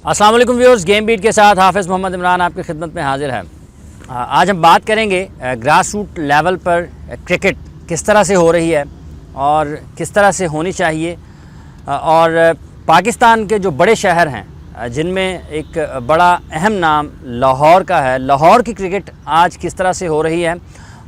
अस्सलाम वालेकुम viewers, game beat के साथ हाफिज़ मोहम्मद इमरान आपकी खिदमत में हाजिर है। आज हम बात करेंगे ग्रास रूट लेवल पर क्रिकेट किस तरह से हो रही है और किस तरह से होनी चाहिए, और पाकिस्तान के जो बड़े शहर हैं जिनमें एक बड़ा अहम नाम लाहौर का है, लाहौर की क्रिकेट आज किस तरह से हो रही है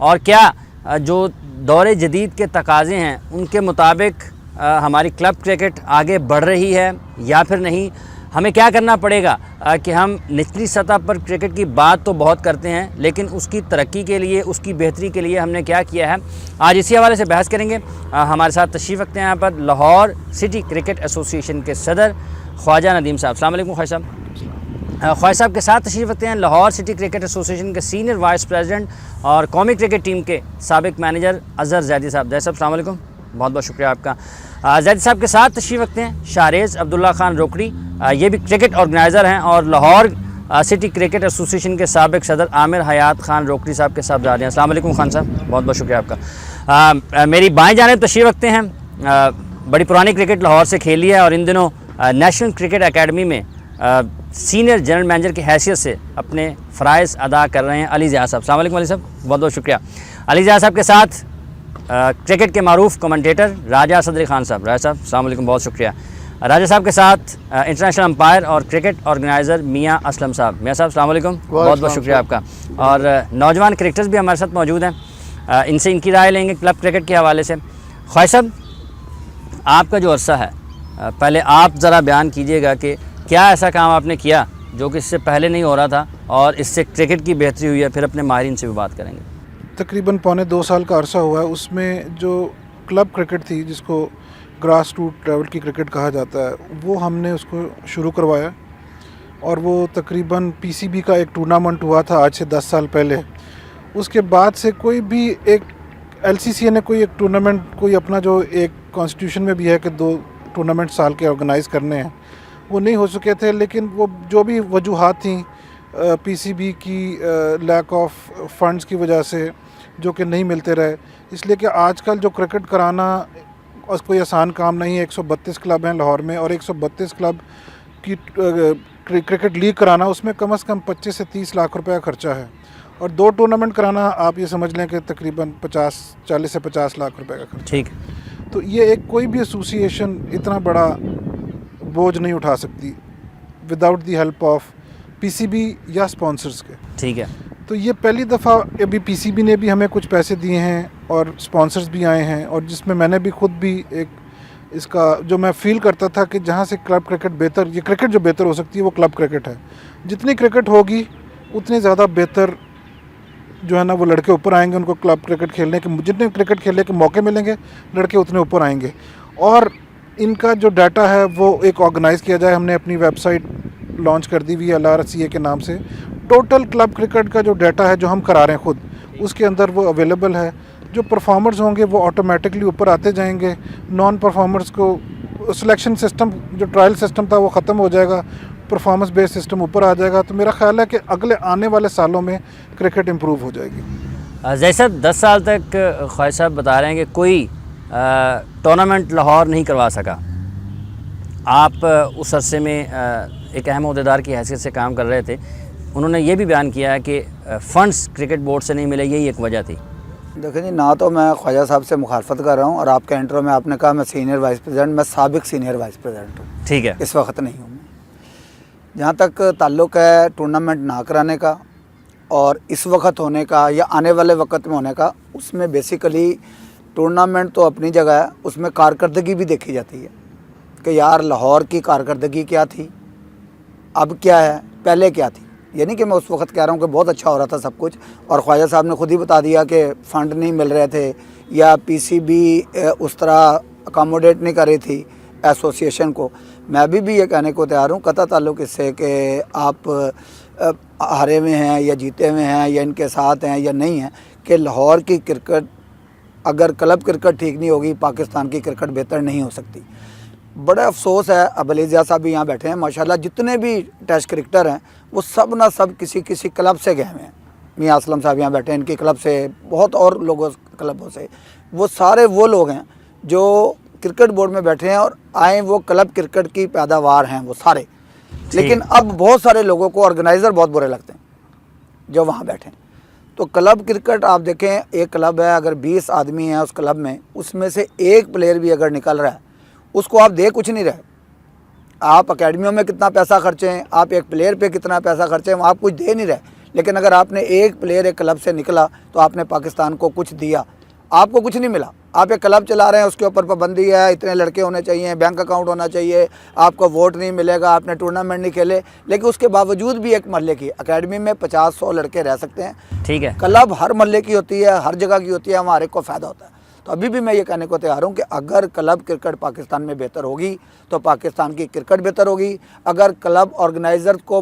और क्या जो दौरे जदीद के तकाज़े हैं उनके मुताबिक हमारी क्लब क्रिकेट आगे बढ़ रही है या फिर नहीं। हमें क्या करना पड़ेगा कि हम निचली सतह पर क्रिकेट की बात तो बहुत करते हैं, लेकिन उसकी तरक्की के लिए, उसकी बेहतरी के लिए हमने क्या किया है, आज इसी हवाले से बहस करेंगे। हमारे साथ तशरीफ़ रखते हैं यहाँ पर लाहौर सिटी क्रिकेट एसोसिएशन के सदर ख्वाजा नदीम साहब। अस्सलाम वालेकुम ख्वाजा साहब। ख्वाजा साहब के साथ तशरीफ़ रखते हैं लाहौर सिटी क्रिकेट एसोसिएशन के सीनियर वाइस प्रेसिडेंट और कौमी क्रिकेट टीम के साबिक मैनेजर अज़हर ज़ैदी साहब। ज़ैदी साहब अस्सलाम वालेकुम, बहुत बहुत शुक्रिया आपका। ज़ैदी साहब के साथ तशरीफ़ रखते हैं शाहरेज़ अब्दुल्ला खान रोकड़ी, ये भी क्रिकेट ऑर्गेनाइज़र हैं और लाहौर सिटी क्रिकेट एसोसिएशन के साबिक सदर आमिर हयात खान रोकड़ी साहब के साहबजादे हैं। अस्सलाम वालेकुम खान साहब, बहुत बहुत शुक्रिया आपका। मेरी बाएं जानिब तशरीफ़ रखते हैं, बड़ी पुरानी क्रिकेट लाहौर से खेली है और इन दिनों नेशनल क्रिकेट एकेडमी में सीनियर जनरल मैनेजर की हैसियत से अपने फ़राइज़ अदा कर रहे हैं अली ज़िया साहब। अस्सलाम वालेकुम अली साहब, बहुत बहुत शुक्रिया। अली ज़िया साहब के साथ क्रिकेट के मारूफ कमेंटेटर राजा सदरी खान साहब। राजा साहब अस्सलाम वालेकुम, बहुत शुक्रिया। राजा साहब के साथ इंटरनेशनल अंपायर और क्रिकेट ऑर्गेनाइज़र मियाँ असलम साहब। मियाँ साहब अस्सलाम वालेकुम, बहुत बहुत शुक्रिया आपका। और नौजवान क्रिकेटर्स भी हमारे साथ मौजूद हैं, इनसे इनकी राय लेंगे क्लब क्रिकेट के हवाले से। ख्वाजा साहब, आपका जो अरसा है, पहले आप ज़रा बयान कीजिएगा कि क्या ऐसा काम आपने किया जो कि इससे पहले नहीं हो रहा था और इससे क्रिकेट की बेहतरी हुई है, फिर अपने माहिरीन से भी बात करेंगे। तकरीबन 2.25 साल का अरसा हुआ है, उसमें जो क्लब क्रिकेट थी जिसको ग्रास रूट लेवल की क्रिकेट कहा जाता है, वो हमने उसको शुरू करवाया और वो तकरीबन पीसीबी का एक टूर्नामेंट हुआ था आज से 10 साल पहले। उसके बाद से कोई भी एक एलसीसीए ने कोई एक टूर्नामेंट, कोई अपना जो एक कॉन्स्टिट्यूशन में भी है कि 2 टूर्नामेंट साल के ऑर्गेनाइज़ करने हैं, वो नहीं हो सके थे। लेकिन वो जो भी वजूहात थी पीसीबी की लैक ऑफ फंड्स की वजह से, जो कि नहीं मिलते रहे, इसलिए कि आजकल जो क्रिकेट कराना कोई आसान काम नहीं है। 132 क्लब हैं लाहौर में और 132 क्लब की क्रिकेट लीग कराना, उसमें कम से कम 25 से 30 लाख रुपए का खर्चा है और 2 टूर्नामेंट कराना आप ये समझ लें कि तकरीबन 40 से 50 लाख रुपए का खर्चा। ठीक। तो ये एक कोई भी एसोसिएशन इतना बड़ा बोझ नहीं उठा सकती without the help of PCB या स्पॉन्सर्स के। ठीक है। तो ये पहली दफ़ा अभी पीसीबी ने भी हमें कुछ पैसे दिए हैं और स्पॉन्सर्स भी आए हैं, और जिसमें मैंने भी खुद भी एक इसका जो मैं फ़ील करता था कि जहाँ से क्लब क्रिकेट बेहतर, ये क्रिकेट जो बेहतर हो सकती है वो क्लब क्रिकेट है। जितनी क्रिकेट होगी उतनी ज़्यादा बेहतर जो है ना वो लड़के ऊपर आएंगे, उनको क्लब क्रिकेट खेलने के, जितने क्रिकेट खेलने के मौके मिलेंगे लड़के उतने ऊपर आएंगे। और इनका जो डाटा है वो एक ऑर्गेनाइज़ किया जाए। हमने अपनी वेबसाइट लॉन्च कर दी हुई है LRCA के नाम से। टोटल क्लब क्रिकेट का जो डाटा है जो हम करा रहे हैं खुद, उसके अंदर वो अवेलेबल है। जो परफॉर्मर्स होंगे वो ऑटोमेटिकली ऊपर आते जाएंगे। नॉन परफॉर्मर्स को सिलेक्शन सिस्टम, जो ट्रायल सिस्टम था वो ख़त्म हो जाएगा, परफॉर्मेंस बेस्ड सिस्टम ऊपर आ जाएगा। तो मेरा ख्याल है कि अगले आने वाले सालों में क्रिकेट इम्प्रूव हो जाएगी। जैसा 10 साल तक ख्वाजा साहब बता रहे हैं कि कोई टूर्नामेंट लाहौर नहीं करवा सका। आप उस अरसे में एक अहम अहदेदार की हैसियत से काम कर रहे थे। उन्होंने ये भी बयान किया है कि फ़ंड्स क्रिकेट बोर्ड से नहीं मिले, यही एक वजह थी। देखिए जी, ना तो मैं ख्वाजा साहब से मुखालफत कर रहा हूँ और आपके इंट्रो में आपने कहा मैं सीनियर वाइस प्रेसिडेंट, मैं साबिक सीनियर वाइस प्रेसिडेंट हूँ। ठीक है। इस वक्त नहीं हूँ। जहाँ तक ताल्लुक़ है टूर्नामेंट ना कराने का और इस वक्त होने का या आने वाले वक्त में होने का, उसमें बेसिकली टूर्नामेंट तो अपनी जगह है, उसमें कारकर्दगी भी देखी जाती है कि यार लाहौर की कारकर्दगी क्या थी, अब क्या है, पहले क्या थी। यानी कि मैं उस वक्त कह रहा हूँ कि बहुत अच्छा हो रहा था सब कुछ, और ख्वाजा साहब ने खुद ही बता दिया कि फ़ंड नहीं मिल रहे थे या पीसीबी उस तरह अकोमोडेट नहीं कर रही थी एसोसिएशन को। मैं अभी भी ये कहने को तैयार हूँ, कता ताल्लुक़ इससे कि आप हारे हुए हैं या जीते हुए हैं या इनके साथ हैं या नहीं हैं, कि लाहौर की क्रिकेट, अगर क्लब क्रिकेट ठीक नहीं होगी, पाकिस्तान की क्रिकेट बेहतर नहीं हो सकती। बड़ा अफसोस है, अब अली ज़िया साहब भी यहाँ बैठे हैं, माशाल्लाह जितने भी टेस्ट क्रिकेटर हैं वो सब ना सब किसी क्लब से गए हुए हैं। मियाँ असलम साहब यहाँ बैठे हैं, इनके क्लब से, बहुत और लोगों क्लबों से। वो सारे वो लोग हैं जो क्रिकेट बोर्ड में बैठे हैं और आए वो क्लब क्रिकेट की पैदावार हैं वो सारे। लेकिन अब बहुत सारे लोगों को ऑर्गेनाइज़र बहुत बुरे लगते हैं जो वहाँ बैठे हैं। तो क्लब क्रिकेट आप देखें, एक क्लब है, अगर 20 आदमी हैं उस क्लब में, उसमें से एक प्लेयर भी अगर निकल रहा है उसको आप दे कुछ नहीं रहे। आप अकेडमियों में कितना पैसा खर्चें, आप एक प्लेयर पे कितना पैसा खर्चें, आप कुछ दे नहीं रहे। लेकिन अगर आपने एक प्लेयर एक क्लब से निकला तो आपने पाकिस्तान को कुछ दिया, आपको कुछ नहीं मिला। आप एक क्लब चला रहे हैं, उसके ऊपर पाबंदी है, इतने लड़के होने चाहिए, बैंक अकाउंट होना चाहिए, आपको वोट नहीं मिलेगा, आपने टूर्नामेंट नहीं खेले, लेकिन उसके बावजूद भी एक महल्ले की अकेडमी में 50-100 लड़के रह सकते हैं। ठीक है, क्लब हर महल्ले की होती है, हर जगह की होती है, हमारे को फ़ायदा होता है। तो अभी भी मैं ये कहने को तैयार हूँ कि अगर क्लब क्रिकेट पाकिस्तान में बेहतर होगी तो पाकिस्तान की क्रिकेट बेहतर होगी। अगर क्लब ऑर्गेनाइज़र को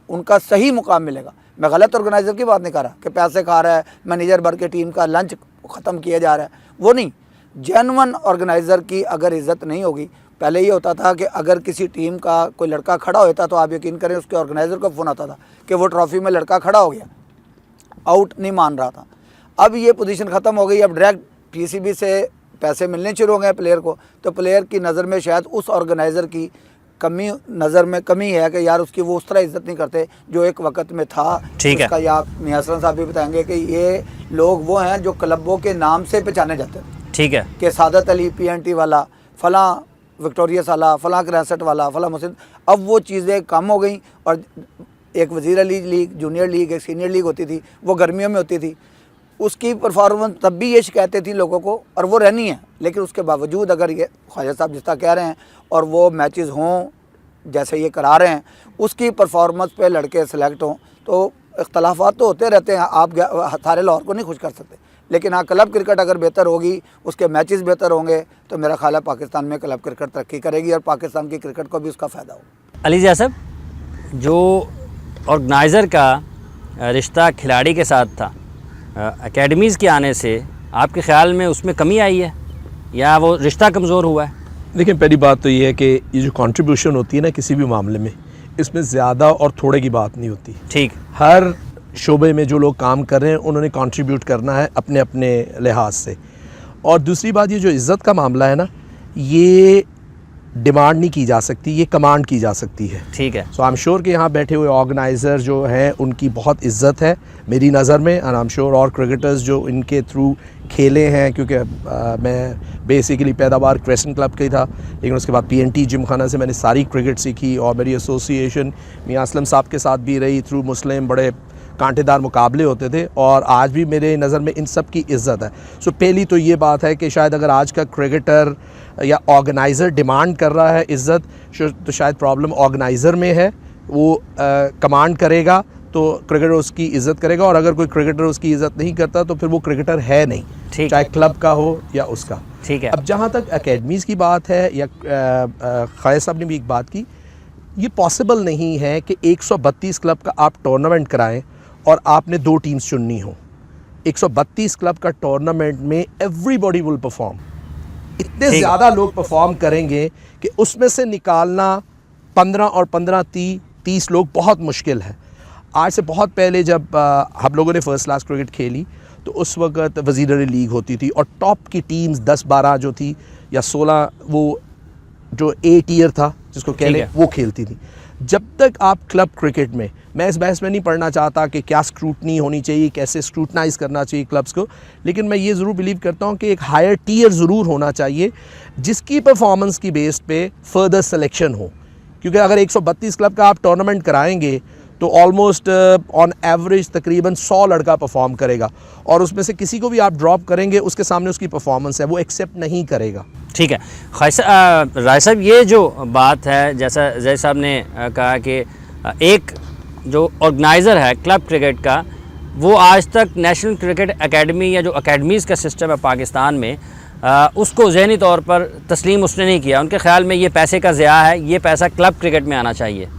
उनका सही मुकाम मिलेगा, मैं गलत ऑर्गेनाइज़र की बात नहीं कर रहा कि पैसे खा रहा है, मैनेजर भर के टीम का लंच ख़त्म किया जा रहा है, वो नहीं। जेन्युइन ऑर्गेनाइज़र की अगर इज़्ज़त नहीं होगी, पहले ये होता था कि अगर किसी टीम का कोई लड़का खड़ा होता तो आप यकीन करें उसके ऑर्गेनाइज़र को फ़ोन आता था कि वो ट्रॉफ़ी में लड़का खड़ा हो गया, आउट नहीं मान रहा था। अब ये पोजीशन ख़त्म हो गई, अब डायरेक्ट पीसीबी से पैसे मिलने शुरू हो गए प्लेयर को, तो प्लेयर की नज़र में शायद उस ऑर्गेनाइज़र की नज़र में कमी है कि यार उसकी वो उस तरह इज़्ज़त नहीं करते जो एक वक्त में था। ठीक है, उसका या मियां हसन साहब भी बताएंगे कि ये लोग वो हैं जो क्लबों के नाम से पहचाने जाते हैं। ठीक है, कि सादत अली PNT वाला, फ़लाँ विक्टोरियस वाला, फ़लाँ क्रैसेट वाला, फ़लाँ मुसिद। अब वो चीज़ें कम हो गई और एक वज़ीर अली लीग, जूनियर लीग, एक सीनियर लीग होती थी, वो गर्मियों में होती थी। उसकी परफॉर्मेंस तब भी ये शिकायतें थी लोगों को और वो रहनी है, लेकिन उसके बावजूद अगर ये ख्वाजा साहब जिस तरह कह रहे हैं और वो मैचेस हों जैसे ये करा रहे हैं, उसकी परफॉर्मेंस पे लड़के सेलेक्ट हों, तो इख्तलाफात तो होते रहते हैं, आप सारे लाहौर को नहीं खुश कर सकते। लेकिन हाँ, क्लब क्रिकेट अगर बेहतर होगी, उसके मैचेस बेहतर होंगे, तो मेरा ख्याल है पाकिस्तान में क्लब क्रिकेट तरक्की करेगी और पाकिस्तान की क्रिकेट को भी उसका फ़ायदा होगा। अली ज़िया साहब, जो ऑर्गेनाइज़र का रिश्ता खिलाड़ी के साथ था, एकेडमीज़ के आने से आपके ख़्याल में उसमें कमी आई है या वो रिश्ता कमज़ोर हुआ है? देखिए, पहली बात तो ये है कि ये जो कंट्रीब्यूशन होती है ना किसी भी मामले में, इसमें ज़्यादा और थोड़े की बात नहीं होती। ठीक, हर शोबे में जो लोग काम कर रहे हैं उन्होंने कंट्रीब्यूट करना है अपने अपने लिहाज से। और दूसरी बात, ये जो इज़्ज़त का मामला है ना, ये डिमांड नहीं की जा सकती, ये कमांड की जा सकती है। ठीक है, सो आई एम श्योर कि यहाँ बैठे हुए ऑर्गेनाइज़र जो हैं उनकी बहुत इज़्ज़त है मेरी नज़र में, एंड आई एम श्योर और क्रिकेटर्स जो इनके थ्रू खेले हैं, क्योंकि मैं बेसिकली पैदावार क्रेसेंट क्लब का ही था, लेकिन उसके बाद PNT जिमखाना से मैंने सारी क्रिकेट सीखी और मेरी एसोसिएशन मियां असलम साहब के साथ भी रही थ्रू मुस्लिम। बड़े कांटेदार मुकाबले होते थे और आज भी मेरे नज़र में इन सब की इज़्ज़त है। सो पहली तो ये बात है कि शायद अगर आज का क्रिकेटर या ऑर्गेनाइज़र डिमांड कर रहा है इज़्ज़त, तो शायद प्रॉब्लम ऑर्गेनाइज़र में है। वो कमांड करेगा तो क्रिकेटर उसकी इज़्ज़त करेगा, और अगर कोई क्रिकेटर उसकी इज़्ज़त नहीं करता तो फिर वो क्रिकेटर है नहीं, चाहे क्लब का हो या उसका। ठीक है। अब जहाँ तक एकेडमीज़ की बात है, या ख्वाजा साहब ने भी एक बात की, ये पॉसिबल नहीं है कि 132 क्लब का आप टूर्नामेंट कराएं और आपने 2 टीम्स चुननी हो। 132 क्लब का टूर्नामेंट में एवरीबॉडी विल परफॉर्म, इतने ज़्यादा लोग परफॉर्म करेंगे कि उसमें से निकालना 15 और 15 30 लोग बहुत मुश्किल है। आज से बहुत पहले जब हम लोगों ने फर्स्ट क्लास क्रिकेट खेली तो उस वक्त वज़ीर अली लीग होती थी और टॉप की टीम्स 10-12 जो थी या 16, वो जो A टियर था जिसको कह लें, वो खेलती थी। जब तक आप क्लब क्रिकेट में, मैं इस बहस में नहीं पढ़ना चाहता कि क्या स्क्रूटनी होनी चाहिए, कैसे स्क्रूटनाइज़ करना चाहिए क्लब्स को, लेकिन मैं ये ज़रूर बिलीव करता हूँ कि एक हायर टियर ज़रूर होना चाहिए जिसकी परफॉर्मेंस की बेस पे फर्दर सिलेक्शन हो। क्योंकि अगर 132 क्लब का आप टूर्नामेंट कराएंगे तो ऑलमोस्ट ऑन एवरेज तकरीबन 100 लड़का परफॉर्म करेगा, और उसमें से किसी को भी आप ड्रॉप करेंगे उसके सामने उसकी परफॉर्मेंस है, वो एक्सेप्ट नहीं करेगा। ठीक है। राय साहब, ये जो बात है, जैसा जय साहब ने कहा कि एक जो ऑर्गेनाइज़र है क्लब क्रिकेट का, वो आज तक नेशनल क्रिकेट एकेडमी या जो एकेडमीज़ का सिस्टम है पाकिस्तान में, उसको ज़हनी तौर पर तस्लीम उसने नहीं किया। उनके ख़्याल में ये पैसे का ज़िया है, ये पैसा क्लब क्रिकेट में आना चाहिए।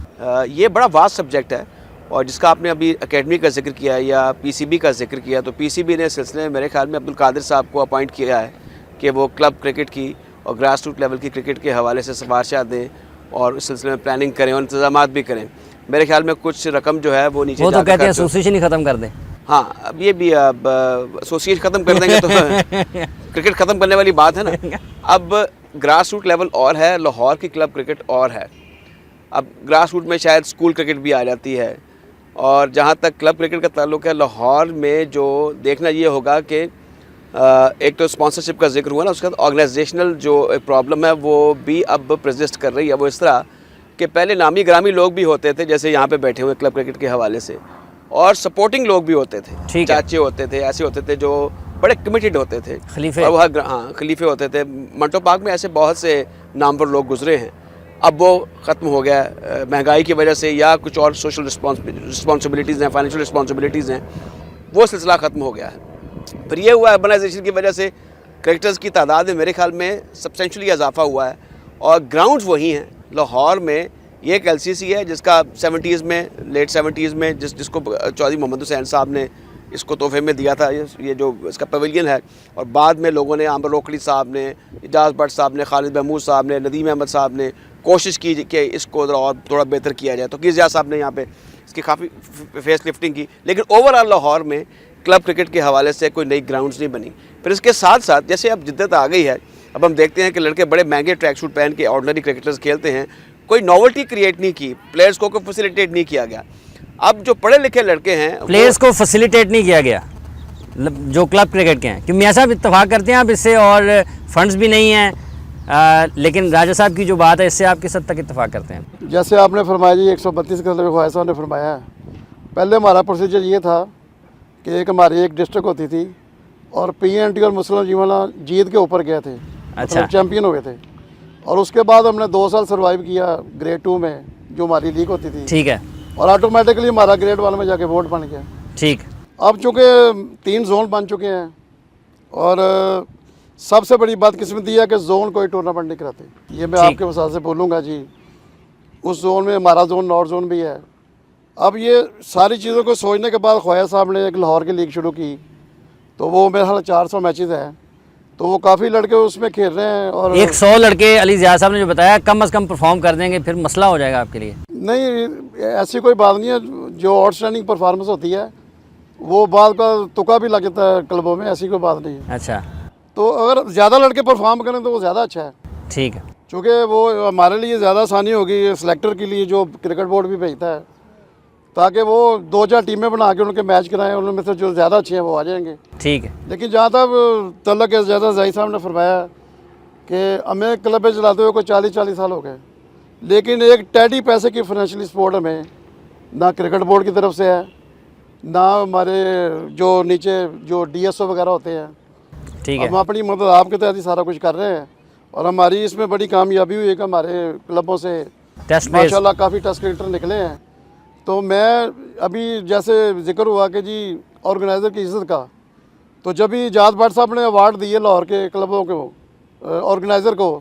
ये बड़ा वास्ट सब्जेक्ट है, और जिसका आपने अभी एकेडमी का जिक्र किया या PCB का जिक्र किया, तो PCB ने सिलसिले में मेरे ख्याल में अब्दुल कादिर साहब को अपॉइंट किया है कि वो क्लब क्रिकेट की और ग्रास रूट लेवल की क्रिकेट के हवाले से सिफारिशात दें और इस सिलसिले में प्लानिंग करें और इंतजाम भी करें। मेरे ख्याल में कुछ रकम जो है वो नीचे, वो तो कहते हैं एसोसिएशन ही ख़त्म कर दें। हाँ, अब ये भी एसोसिएशन ख़त्म कर देंगे तो क्रिकेट ख़त्म करने वाली बात है ना। अब ग्रास रूट लेवल और है, लाहौर की क्लब क्रिकेट और है। अब ग्रास रूट में शायद स्कूल क्रिकेट भी आ जाती है। और जहाँ तक क्लब क्रिकेट का ताल्लुक है, लाहौर में जो देखना ये होगा कि एक तो स्पॉन्सरशिप का जिक्र हुआ ना, उसके बाद ऑर्गेनाइजेशनल जो एक प्रॉब्लम है वो भी अब प्रजिस्ट कर रही है। वो इस तरह कि पहले नामी ग्रामी लोग भी होते थे, जैसे यहाँ पे बैठे हुए क्लब क्रिकेट के हवाले से, और सपोर्टिंग लोग भी होते थे, चाचे होते थे, ऐसे होते थे जो बड़े कमिटेड होते थे, खलीफे। और वह हाँ खलीफे होते थे। मंटो पार्क में ऐसे बहुत से नामवर लोग गुजरे हैं। अब वो ख़त्म हो गया महंगाई की वजह से, या कुछ और सोशल रिस्पॉन्सिबिलिटीज़ हैं, फाइनेंशियल रिस्पॉन्सिबिलिटीज़ हैं, वो सिलसिला ख़त्म हो गया है। फिर ये हुआ अर्बनाइजेशन की वजह से क्रिकेटर्स की तादाद में मेरे ख्याल में सब्सटेंशली इजाफा हुआ है, और ग्राउंड्स वही हैं। लाहौर में ये एक LCC है जिसका 70s में, लेट 70s में जिसको चौधरी मोहम्मद हुसैन साहब ने इसको तोहफे में दिया था, ये जो इसका पवेलियन है। और बाद में लोगों ने, आमर रोकड़ी साहब ने, इजाज़ भट्ट साहब ने, खालिद महमूद साहब ने, नदीम अहमद साहब ने कोशिश की कि इसको और थोड़ा बेहतर किया जाए। तो कीजिया साहब ने यहाँ पे इसकी काफ़ी फेस लिफ्टिंग की, लेकिन ओवरऑल लाहौर में क्लब क्रिकेट के हवाले से कोई नई ग्राउंड्स नहीं बनी। फिर इसके साथ साथ जैसे अब जिद्दत आ गई है, अब हम देखते हैं कि लड़के बड़े महंगे ट्रैक सूट पहन के ऑर्डिनरी क्रिकेटर्स खेलते हैं। कोई नॉवेल्टी क्रिएट नहीं की, प्लेयर्स को फैसिलिटेट नहीं किया गया। अब जो पढ़े लिखे लड़के हैं, प्लेयर्स को फैसिलिटेट नहीं किया गया जो क्लब क्रिकेट के हैं, कि मियाँ साहब इत्तेफाक करते हैं आप इससे, और फंड्स भी नहीं हैं, लेकिन राजा साहब की जो बात है इससे आप किस हद तक इत्तेफाक करते हैं? जैसे आपने फरमाया जी 132 का ख्वाहिश साहब ने फरमाया है, पहले हमारा प्रोसीजर ये था कि हमारी एक डिस्ट्रिक्ट होती थी और PNT और मुस्लिम जीवना जीत के ऊपर गए थे, अच्छा, चैम्पियन हो गए थे। और उसके बाद हमने 2 साल सर्वाइव किया ग्रेड 2 में, जो हमारी लीग होती थी, ठीक है, और ऑटोमेटिकली हमारा ग्रेड 1 में जाके वोट बन गया, ठीक। अब चूँकि 3 जोन बन चुके हैं, और सबसे बड़ी बात किस्मत यह है कि जोन कोई टूर्नामेंट नहीं कराते। ये मैं आपके वसाल से बोलूँगा जी, उस जोन में हमारा जोन नॉर्थ जोन भी है। अब ये सारी चीज़ों को सोचने के बाद ख्वाजा साहब ने एक लाहौर की लीग शुरू की, तो वो मेरे ख्याल 400 मैचेस हैं, तो वो काफ़ी लड़के उसमें खेल रहे हैं। और 100 लड़के अली ज़िया साहब ने जो बताया, कम से कम परफॉर्म कर देंगे, फिर मसला हो जाएगा आपके लिए। नहीं, ऐसी कोई बात नहीं है। जो आउटस्टैंडिंग परफॉर्मेंस होती है वो बाद का तुका भी लग जाता है क्लबों में, ऐसी कोई बात नहीं है। अच्छा, तो अगर ज़्यादा लड़के परफॉर्म करें तो वो ज़्यादा अच्छा है, ठीक है, क्योंकि वो हमारे लिए ज़्यादा आसानी होगी सेलेक्टर के लिए, जो क्रिकेट बोर्ड भी भेजता है, ताकि वो 2-4 टीमें बना के उनके मैच कराएं, उनमें से जो ज़्यादा अच्छे हैं वो आ जाएंगे, ठीक है। लेकिन जहाँ तक तल्लक है, ज़्यादा ज़ाहिद साहब ने फरमाया कि हमें क्लब चलाते हुए कोई 40 साल हो गए, लेकिन एक टैडी पैसे की फाइनेंशियल सपोर्ट हमें ना क्रिकेट बोर्ड की तरफ से है, ना हमारे जो नीचे जो DSO वगैरह होते हैं, ठीक है। हम अपनी मदद आपके तहत ही सारा कुछ कर रहे हैं, और हमारी इसमें बड़ी कामयाबी हुई है कि हमारे क्लबों से माशाल्लाह काफ़ी टेस्ट क्रिकेटर निकले हैं। तो मैं अभी जैसे जिक्र हुआ कि जी ऑर्गेनाइज़र की इज़्ज़त का, तो जब भी इजाज़ भट्ट साहब ने अवार्ड दिए लाहौर के क्लबों को ऑर्गेनाइज़र को,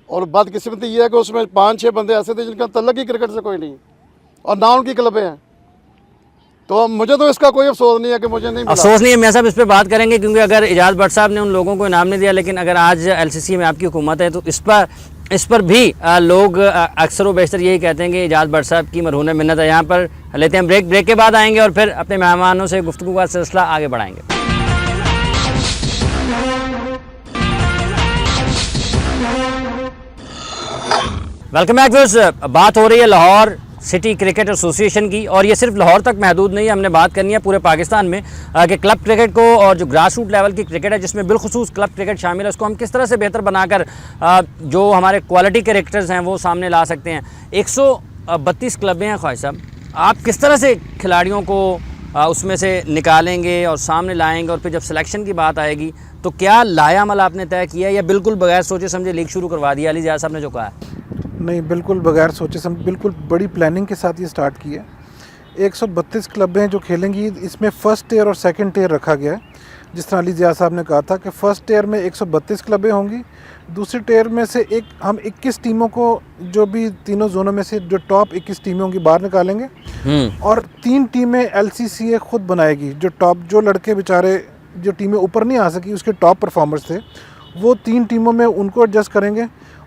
और बदकिस्मती ये है कि उसमें 5-6 बंदे ऐसे थे जिनका तल्लक ही क्रिकेट से कोई नहीं, और ना उनकी क्लबें हैं। तो मुझे तो इसका कोई अफसोस नहीं है कि मुझे नहीं मिला। अफसोस नहीं है मियां साहब, इस पर बात करेंगे, क्योंकि अगर इजाज़ भट्ट साहब ने उन लोगों को इनाम नहीं दिया, लेकिन अगर आज LCC में आपकी हुकूमत है, तो इस पर भी लोग अक्सर व बेशतर यही कहते हैं कि इजाज़ भट्ट साहब की मरहून मिन्नत है। यहाँ पर लेते हैं ब्रेक के बाद आएंगे और फिर अपने मेहमानों से गुफ्तगू का सिलसिला आगे बढ़ाएंगे। Welcome back viewers. बात हो रही है लाहौर सिटी क्रिकेट एसोसिएशन की, और ये सिर्फ लाहौर तक महदूद नहीं है, हमने बात करनी है पूरे पाकिस्तान में कि क्लब क्रिकेट को और जो ग्रास रूट लेवल की क्रिकेट है जिसमें बिलखुसूस क्लब क्रिकेट शामिल है, उसको हम किस तरह से बेहतर बनाकर जो हमारे क्वालिटी क्रिकेटर्स हैं वो सामने ला सकते हैं। 132 क्लबें हैं ख्वाजा साहब, आप किस तरह से खिलाड़ियों को उसमें से निकालेंगे और सामने लाएंगे, और फिर जब सिलेक्शन की बात आएगी तो क्या लायामल आपने तय किया या बिल्कुल बगैर सोचे समझे लीग शुरू करवा दिया? अली ज़िया साहब ने जो कहा है, नहीं, बिल्कुल बगैर सोचे समझे, बिल्कुल बड़ी प्लानिंग के साथ ये स्टार्ट किया। 132 क्लबें जो खेलेंगी, इसमें फ़र्स्ट टियर और सेकंड टियर रखा गया है। जिस तरह अली ज़िया साहब ने कहा था कि फ़र्स्ट टियर में 132 क्लबें होंगी, दूसरी टियर में से हम 21 टीमों को, जो भी तीनों जोनों में से जो टॉप 21 टीमें होंगी बाहर निकालेंगे, और 3 टीमें LCCA खुद बनाएगी। जो लड़के बेचारे जो टीमें ऊपर नहीं आ सकी, उसके टॉप परफॉर्मर्स थे, वो 3 टीमों में उनको एडजस्ट करेंगे,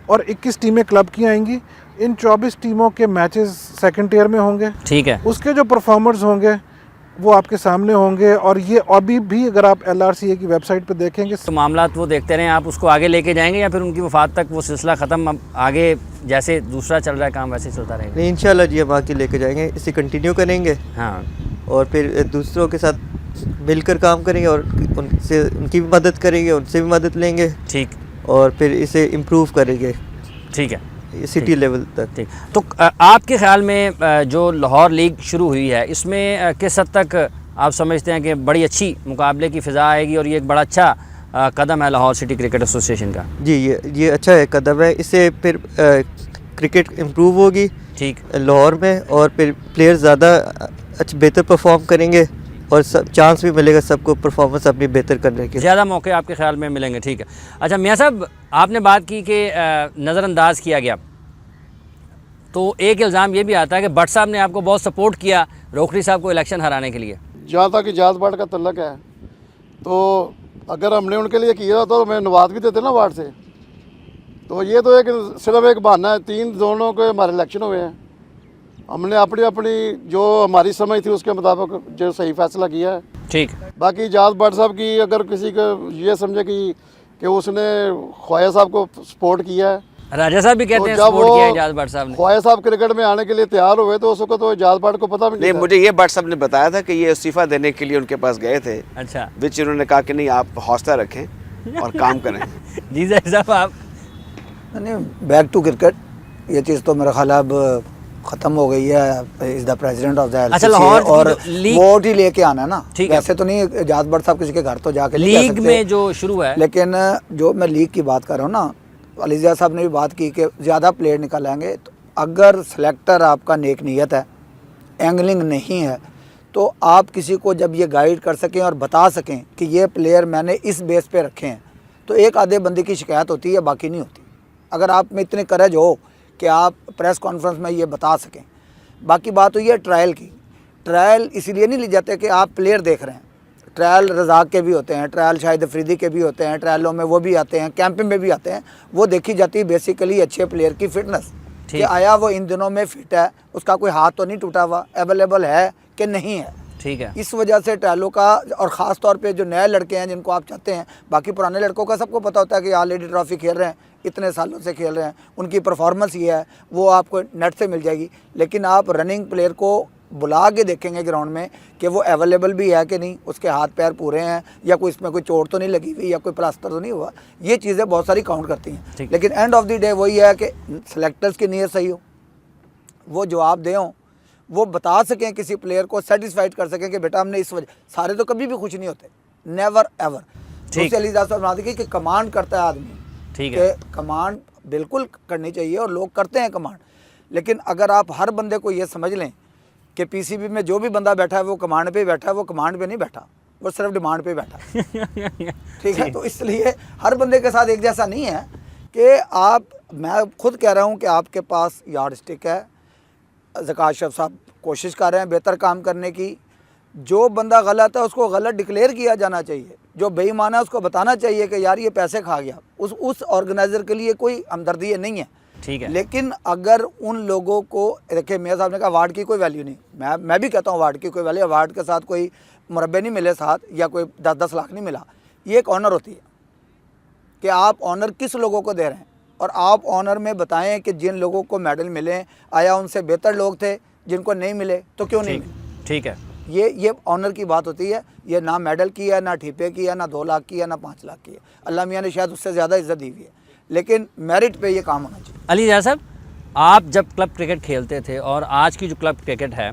और 21 टीमें क्लब की आएंगी। इन 24 टीमों के मैचेस सेकंड टियर में होंगे, ठीक है। उसके जो परफॉर्मर्स होंगे वो आपके सामने होंगे। और ये अभी भी अगर आप LRCA की वेबसाइट पे देखेंगे, तो मामला वो देखते रहें, आप उसको आगे लेके जाएंगे या फिर उनकी वफात तक वो सिलसिला ख़त्म, अब आगे जैसे दूसरा चल रहा है काम वैसे चलता रहेगा? नहीं, इंशाल्लाह जी हम आगे लेके जाएंगे, इसे कंटिन्यू करेंगे। हाँ, और फिर दूसरों के साथ मिलकर काम करेंगे और उनसे उनकी भी मदद करेंगे, उनसे भी मदद लेंगे। ठीक, और फिर इसे इम्प्रूव करेंगे ठीक है, सिटी लेवल तक। ठीक। तो आपके ख़्याल में जो लाहौर लीग शुरू हुई है, इसमें किस हद तक आप समझते हैं कि बड़ी अच्छी मुकाबले की फ़िज़ा आएगी और ये एक बड़ा अच्छा कदम है लाहौर सिटी क्रिकेट एसोसिएशन का? जी, ये अच्छा है कदम है, इससे फिर क्रिकेट इम्प्रूव होगी ठीक, लाहौर में, और फिर प्लेयर ज़्यादा बेहतर परफॉर्म करेंगे और सब चांस भी मिलेगा सबको परफॉर्मेंस अपनी बेहतर करने के। ज़्यादा मौके आपके ख्याल में मिलेंगे। ठीक है। अच्छा मियाँ साहब, आपने बात की कि नज़रअंदाज किया गया, तो एक इल्ज़ाम ये भी आता है कि भट्ट साहब ने आपको बहुत सपोर्ट किया रोखड़ी साहब को इलेक्शन हराने के लिए। जहाँ तक जात बाट का तल्लक है, तो अगर हमने उनके लिए किया तो मैं नवाज भी देते ना वार्ड से। तो ये तो एक सिर्फ एक बहाना है, 3 जोनों के हमारे इलेक्शन हुए हैं, हमने अपनी अपनी जो हमारी समझ थी उसके मुताबिक जो सही फैसला किया है। ठीक। बाकी जात बाट साहब की अगर किसी को ये समझे कि उसने ख्वाजा साहब को सपोर्ट किया है, राजा साहब भी कहते हैं जब सपोर्ट वो किया इजाज़ भट्ट साहब ने, ख्वाजा साहब क्रिकेट में आने के लिए तैयार हुए तो उसको तो इजाज़ बाट को पता भी नहीं, था। मुझे ये भट्ट साहब ने बताया था कि ये इस्तीफा देने के लिए उनके पास गए थे। अच्छा, विच उन्होंने कहा कि नहीं, आप हौसला रखें और काम करें। जी साहब आप? नहीं, बैक टू क्रिकेट, ये चीज़ तो मेरा ख्याल अब ख़त्म हो गई है। Is the president of the अच्छा, लाहौर और लीग वोट ही लेके आना है ना, ठीक है। वैसे तो नहीं इजाज़ भट्ट साहब किसी के घर तो जाके नहीं कह लीग सकते। में जो शुरू है, लेकिन जो मैं लीग की बात कर रहा हूँ ना, अलीज़ा साहब ने भी बात की कि ज़्यादा प्लेयर निकल आएंगे, तो अगर सेलेक्टर आपका नेक नीयत है, एंगलिंग नहीं है, तो आप किसी को जब ये गाइड कर सकें और बता सकें कि ये प्लेयर मैंने इस बेस पे रखे हैं, तो एक आधे बंदे की शिकायत होती है, बाकी नहीं होती। अगर आप में इतने करेज हो कि आप प्रेस कॉन्फ्रेंस में ये बता सकें। बाकी बात हुई है ट्रायल की, ट्रायल इसीलिए नहीं ली जाते कि आप प्लेयर देख रहे हैं, ट्रायल रज़ाक के भी होते हैं, ट्रायल शाहिद अफरीदी के भी होते हैं, ट्रायलों में वो भी आते हैं, कैंपिंग में भी आते हैं, वो देखी जाती है बेसिकली अच्छे प्लेयर की फ़िटनेस, कि आया वो इन दिनों में फ़िट है, उसका कोई हाथ तो नहीं टूटा हुआ, अवेलेबल है कि नहीं है। ठीक है। इस वजह से ट्रायलों का, और ख़ास तौर पे जो नए लड़के हैं जिनको आप चाहते हैं, बाकी पुराने लड़कों का सबको पता होता है कि यहाँ लेडी ट्रॉफी खेल रहे हैं, इतने सालों से खेल रहे हैं, उनकी परफॉर्मेंस ये है, वो आपको नेट से मिल जाएगी। लेकिन आप रनिंग प्लेयर को बुला के देखेंगे ग्राउंड में कि वो अवेलेबल भी है कि नहीं, उसके हाथ पैर पूरे हैं, या कोई इसमें कोई चोट तो नहीं लगी हुई, या कोई प्लास्टर तो नहीं हुआ, ये चीज़ें बहुत सारी काउंट करती हैं। लेकिन एंड ऑफ द डे वही है कि सेलेक्टर्स की नीयत सही हो, वो जवाब दें, वो बता सकें, किसी प्लेयर को सेटिस्फाइड कर सकें कि बेटा हमने इस वजह, सारे तो कभी भी खुश नहीं होते, नेवर एवर। ठीक है कि कमांड करता है आदमी, ठीक है, कमांड बिल्कुल करनी चाहिए और लोग करते हैं कमांड। लेकिन अगर आप हर बंदे को ये समझ लें कि पीसीबी में जो भी बंदा बैठा है वो कमांड पे बैठा है, वो कमांड पे नहीं बैठा, वो सिर्फ डिमांड पे बैठा है। ठीक है, तो इसलिए हर बंदे के साथ एक जैसा नहीं है कि आप, मैं खुद कह रहा हूँ कि आपके पास यार्ड स्टिक है, ज़कात शरीफ साहब कोशिश कर रहे हैं बेहतर काम करने की, जो बंदा गलत है उसको गलत डिक्लेयर किया जाना चाहिए, जो बेईमान है उसको बताना चाहिए कि यार ये पैसे खा गया, उस ऑर्गेनाइज़र के लिए कोई हमदर्दी नहीं है। ठीक है। लेकिन अगर उन लोगों को, देखिए मियाँ साहब ने कहा वार्ड की कोई वैल्यू नहीं, मैं भी कहता हूँ वार्ड की कोई वैल्यू, वार्ड के साथ कोई मुरब्बे नहीं मिले साथ, या कोई 10-10 लाख नहीं मिला, ये एक ऑनर होती है कि आप ऑनर किस लोगों को दे रहे हैं, और आप ऑनर में बताएं कि जिन लोगों को मेडल मिले, आया उनसे बेहतर लोग थे, जिनको नहीं मिले तो क्यों नहीं मिले। ठीक है, ये ऑनर की बात होती है। ये ना मेडल की है, ना ठीपे की है, ना 2 लाख की है, ना 5 लाख की है, अल्लाह मियाँ ने शायद उससे ज़्यादा इज्जत दी हुई है, लेकिन मेरिट पे ये काम होना चाहिए। अली जाह साहब, आप जब क्लब क्रिकेट खेलते थे और आज की जो क्लब क्रिकेट है,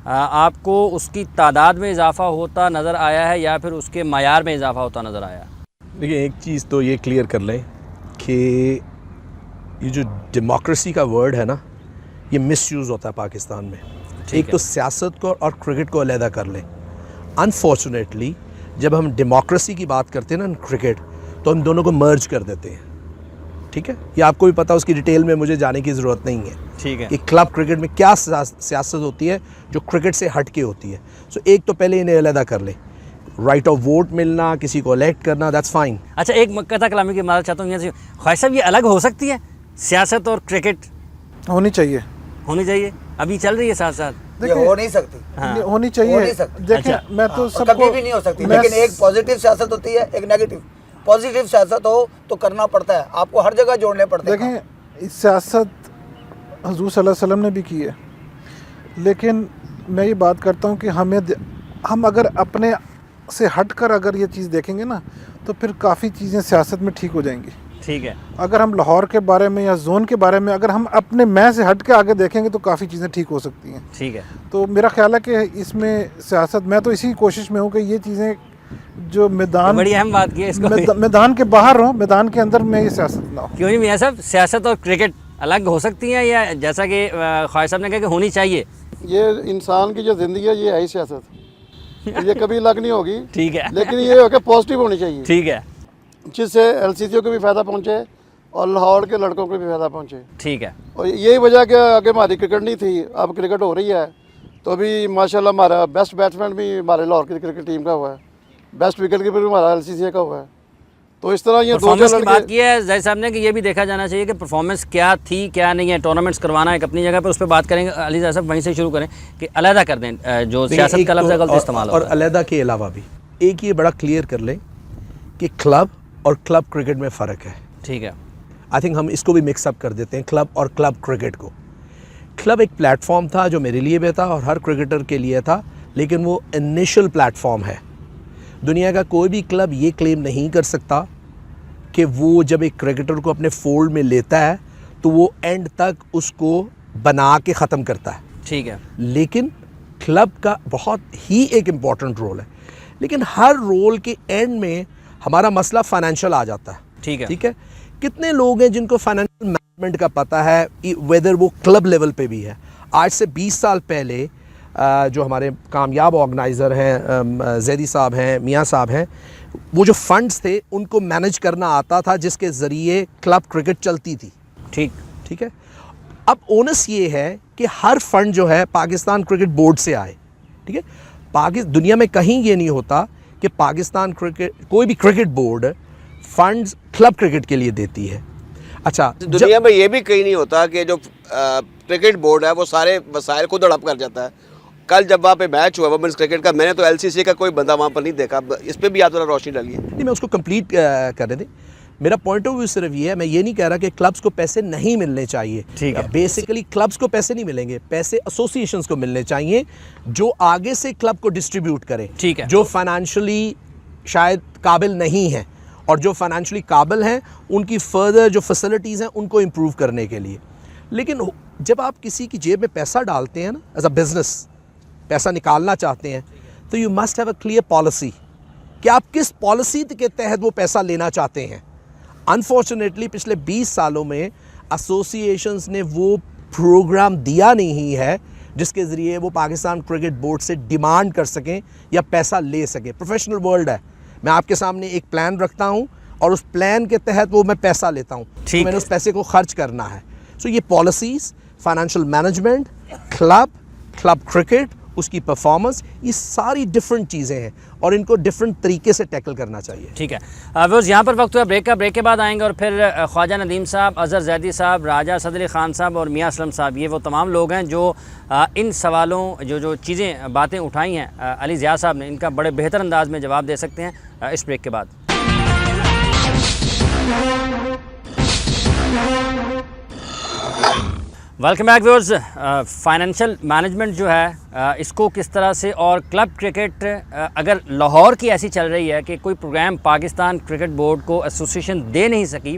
आपको उसकी तादाद में इजाफा होता नज़र आया है या फिर उसके मायार में इजाफा होता नज़र आया? देखिए, एक चीज़ तो ये क्लियर कर लें कि ये जो डेमोक्रेसी का वर्ड है ना, ये मिसयूज़ होता है पाकिस्तान में। एक तो सियासत को और क्रिकेट को अलहदा कर लें। अनफॉर्चुनेटली जब हम डेमोक्रेसी की बात करते हैं ना क्रिकेट, तो हम दोनों को मर्ज कर देते हैं। ठीक है, ये आपको भी पता, उसकी डिटेल में मुझे जाने की ज़रूरत नहीं है। ठीक है, कि क्लब क्रिकेट में क्या सियासत होती है जो क्रिकेट से हट के होती है। सो एक तो पहले इन्हें अलहदा कर लें। राइट ऑफ वोट मिलना, किसी को इलेक्ट करना, दैट्स फाइन। अच्छा, एक मक्कता कलामी की मारा चाहता हूँ यहाँ से, ख्वाहिश साहब, ये अलग हो सकती है सियासत और क्रिकेट? होनी चाहिए। होनी चाहिए, अभी चल रही है साथ साथ। ये हो नहीं सकती, हाँ। होनी हो नहीं चाहिए। सकती। देखिए अच्छा। मैं तो और सबको कभी भी नहीं हो सकती, मैं- लेकिन एक पॉजिटिव सियासत होती है, एक नेगेटिव। पॉजिटिव सियासत हो तो करना पड़ता है, आपको हर जगह जोड़ने पड़ते हैं। देखें, इस सियासत हजूर सल्लल्लाहु अलैहि वसल्लम ने भी की है, लेकिन मैं ये बात करता हूँ कि हम अगर अपने से हटकर अगर ये चीज़ देखेंगे ना, तो फिर काफ़ी चीज़ें सियासत में ठीक हो जाएंगी। ठीक है। अगर हम लाहौर के बारे में या जोन के बारे में अगर हम अपने मैं से हट के आगे देखेंगे तो काफ़ी चीज़ें ठीक हो सकती हैं। ठीक है। तो मेरा ख्याल है कि इसमें सियासत, मैं तो इसी कोशिश में हूँ कि ये चीज़ें जो मैदान, बड़ी अहम बात की है इसको। मैदान के बाहर हो, मैदान के अंदर में ये सियासत ना हो। क्यों नहीं मियाँ साहब, सियासत और क्रिकेट अलग हो सकती हैं, या जैसा कि ख्वाहिश साहब ने कहा कि होनी चाहिए? ये इंसान की जो ज़िंदगी है ये है ही सियासत, ये कभी अलग नहीं होगी। ठीक है। लेकिन ये हो कि पॉजिटिव होनी चाहिए, ठीक है। जिससे एलसीसीओ को भी फ़ायदा पहुँचे और लाहौर के लड़कों को भी फ़ायदा पहुँचे। ठीक है। और यही वजह कि आगे हमारी क्रिकेट नहीं थी, अब क्रिकेट हो रही है। तो अभी माशाल्लाह हमारा बेस्ट बैट्समैन भी हमारे लाहौर की क्रिकेट टीम का हुआ है, बेस्ट विकेट कीपर भी हमारा एलसीसी का हुआ है। तो इस तरह ये दो परफॉर्मेंस की बात की है जाहिद साहब ने कि ये भी देखा जाना चाहिए कि परफॉर्मेंस क्या थी क्या नहीं है। टूर्नामेंट्स करवाना एक अपनी जगह पर, उस पर बात करेंगे। अली जाहिद साहब वहीं से शुरू करें कि अलहदा कर दें जो सियासत का लफ्ज़ है, गलत इस्तेमाल और होता है। अलहदा के अलावा भी एक ये बड़ा क्लियर कर लें कि क्लब और क्लब क्रिकेट में फ़र्क है। ठीक है। आई थिंक हम इसको भी मिक्सअप कर देते हैं, क्लब और क्लब क्रिकेट को। क्लब एक प्लेटफॉर्म था जो मेरे लिए भी था और हर क्रिकेटर के लिए था, लेकिन वो इनिशियल प्लेटफॉर्म है। दुनिया का कोई भी क्लब ये क्लेम नहीं कर सकता कि वो जब एक क्रिकेटर को अपने फोल्ड में लेता है तो वो एंड तक उसको बना के ख़त्म करता है। ठीक है। लेकिन क्लब का बहुत ही एक इम्पॉर्टेंट रोल है, लेकिन हर रोल के एंड में हमारा मसला फाइनेंशियल आ जाता है। ठीक है। ठीक है। कितने लोग हैं जिनको फाइनेंशियल मैनेजमेंट का पता है, वेदर वो क्लब लेवल पे भी है। आज से 20 साल पहले जो हमारे कामयाब ऑर्गेनाइज़र हैं, जैदी साहब हैं, मियाँ साहब हैं, वो जो फंड्स थे उनको मैनेज करना आता था, जिसके ज़रिए क्लब क्रिकेट चलती थी। ठीक है। अब ओनस ये है कि हर फंड जो है पाकिस्तान क्रिकेट बोर्ड से आए। ठीक है। दुनिया में कहीं ये नहीं होता कि पाकिस्तान क्रिकेट कोई भी cricket board funds club cricket के लिए देती है। अच्छा, दुनिया में ये भी कहीं नहीं होता कि जो क्रिकेट बोर्ड है वो सारे वसाइल खुद हड़प कर जाता है। कल जब वहाँ पे मैच हुआ वुमेन्स क्रिकेट का, मैंने तो एलसीसी का कोई बंदा वहाँ पर नहीं देखा। इस पर भी आप थोड़ा रोशनी डालिए। नहीं, मैं उसको कंप्लीट करने दें। मेरा पॉइंट ऑफ व्यू सिर्फ ये है, मैं ये नहीं कह रहा कि क्लब्स को पैसे नहीं मिलने चाहिए। ठीक है। बेसिकली क्लब्स को पैसे नहीं मिलेंगे, पैसे एसोसिएशंस को मिलने चाहिए जो आगे से क्लब को डिस्ट्रीब्यूट करें। ठीक है। जो फाइनेंशियली शायद काबिल नहीं है और जो फाइनेंशियली काबिल हैं उनकी फर्दर जो फैसिलिटीज़ हैं उनको इम्प्रूव करने के लिए। लेकिन जब आप किसी की जेब में पैसा डालते हैं ना, एज अ बिजनेस पैसा निकालना चाहते हैं, तो you must have a clear policy कि आप किस पॉलिसी के तहत वो पैसा लेना चाहते हैं। अनफॉर्चुनेटली पिछले 20 सालों में एसोसिएशंस ने वो प्रोग्राम दिया नहीं है जिसके ज़रिए वो पाकिस्तान क्रिकेट बोर्ड से डिमांड कर सकें या पैसा ले सकें। प्रोफेशनल वर्ल्ड है, मैं आपके सामने एक प्लान रखता हूँ और उस प्लान के तहत वो मैं पैसा लेता हूँ, तो मैंने उस पैसे को खर्च करना है। सो ये policies, financial management, club cricket, उसकी परफॉर्मेंस, ये सारी डिफरेंट चीज़ें हैं और इनको डिफरेंट तरीके से टैकल करना चाहिए। ठीक है। व्यूअर्स, यहाँ पर वक्त हुआ ब्रेक का। ब्रेक के बाद आएंगे और फिर ख्वाजा नदीम साहब, अज़हर जैदी साहब, राजा सदर खान साहब और मियाँ असलम साहब, ये वो तमाम लोग हैं जो इन सवालों जो चीज़ें बातें उठाई हैं अली ज़िया साहब ने, इनका बड़े बेहतर अंदाज में जवाब दे सकते हैं इस ब्रेक के बाद। Welcome back viewers. Financial management जो है इसको किस तरह से, और क्लब क्रिकेट अगर लाहौर की ऐसी चल रही है कि कोई प्रोग्राम पाकिस्तान क्रिकेट बोर्ड को एसोसिएशन दे नहीं सकी,